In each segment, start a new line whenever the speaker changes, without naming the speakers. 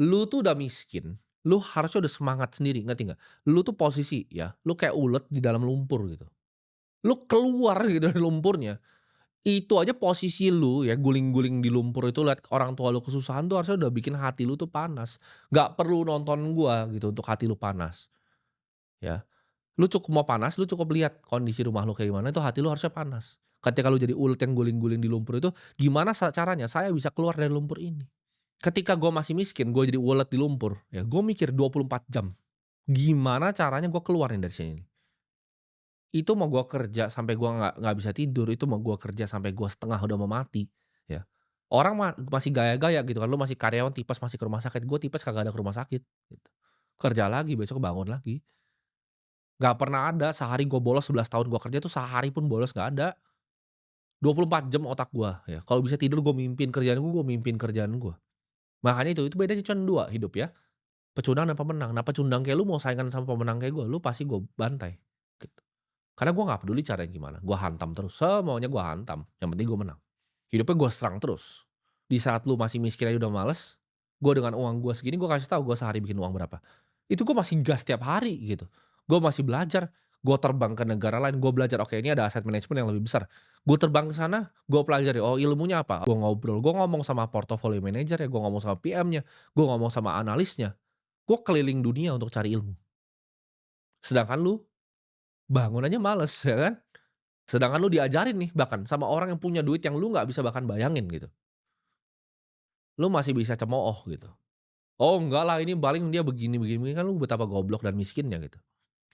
Lu tuh udah miskin, lu harusnya udah semangat sendiri, ngerti nggak? Lu tuh posisi ya, lu kayak ulet di dalam lumpur gitu. Lu keluar gitu dari lumpurnya, itu aja posisi lu ya guling-guling di lumpur itu lihat orang tua lu kesusahan tuh harusnya udah bikin hati lu tuh panas. Nggak perlu nonton gua gitu untuk hati lu panas, ya. Lu cukup mau panas, lu cukup lihat kondisi rumah lu kayak gimana, itu hati lu harusnya panas. Ketika lu jadi ulet yang guling-guling di lumpur itu, gimana caranya saya bisa keluar dari lumpur ini? Ketika gua masih miskin, gua jadi ulet di lumpur, ya gua mikir 24 jam, gimana caranya gua keluar nih dari sini? Itu mau gua kerja sampai gua nggak bisa tidur, itu mau gua kerja sampai gua setengah udah mau mati, ya. Orang masih gaya-gaya gitu kan, lu masih karyawan tipes masih ke rumah sakit, gua tipes kagak ada ke rumah sakit, gitu. Kerja lagi, besok bangun lagi. Nggak pernah ada sehari gua bolos 11 tahun gua kerja tuh sehari pun bolos nggak ada. 24 jam otak gua, ya. Kalau bisa tidur gua mimpin kerjaan gua mimpin kerjaan gua. Makanya itu bedanya cuman 2 hidup ya, pecundang dan pemenang. Nah, pecundang kayak lu mau saingan sama pemenang kayak gua, lu pasti gua bantai, gitu. Karena gua nggak peduli caranya gimana, gua hantam terus, semaunya gua hantam, yang penting gua menang. Hidupnya gua serang terus. Di saat lu masih miskin aja udah males, gua dengan uang gua segini gua kasih tahu gua sehari bikin uang berapa. Itu gua masih gas tiap hari gitu. Gua masih belajar, gua terbang ke negara lain, gua belajar, oke ini ada aset manajemen yang lebih besar. Gua terbang ke sana, gua pelajari, oh ilmunya apa, gua ngobrol, gua ngomong sama portfolio manager ya, gua ngomong sama PM-nya, gua ngomong sama analisnya, gua keliling dunia untuk cari ilmu. Sedangkan lu bangun aja males ya kan? Sedangkan lu diajarin nih bahkan sama orang yang punya duit yang lu nggak bisa bahkan bayangin gitu. Lu masih bisa cemooh gitu. "Oh enggak lah ini paling dia begini begini begini," kan lu betapa goblok dan miskinnya gitu.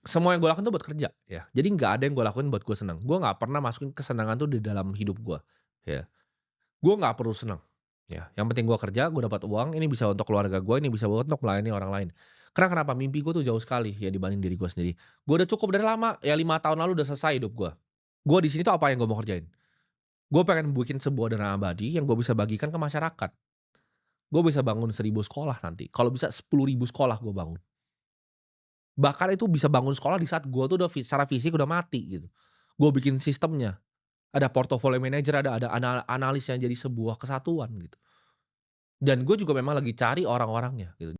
Semua yang gua lakuin tuh buat kerja ya. Jadi nggak ada yang gua lakuin buat gua senang. Gua nggak pernah masukin kesenangan tuh di dalam hidup gua, ya. Gua nggak perlu senang, ya. Yang penting gua kerja, gua dapat uang, ini bisa untuk keluarga gua, ini bisa buat untuk melayani orang lain. Karena kenapa? Mimpi gua tuh jauh sekali ya dibanding diri gua sendiri. Gua udah cukup dari lama, ya 5 tahun lalu udah selesai hidup gua. Gua di sini tuh apa yang gua mau kerjain? Gua pengen bikin sebuah dana abadi yang gua bisa bagikan ke masyarakat. Gua bisa bangun 1.000 sekolah nanti, kalau bisa 10.000 sekolah gua bangun. Bahkan itu bisa bangun sekolah di saat gua tuh udah secara fisik udah mati gitu. Gua bikin sistemnya, ada portfolio manager, ada analis yang jadi sebuah kesatuan gitu. Dan gue juga memang lagi cari orang-orangnya gitu.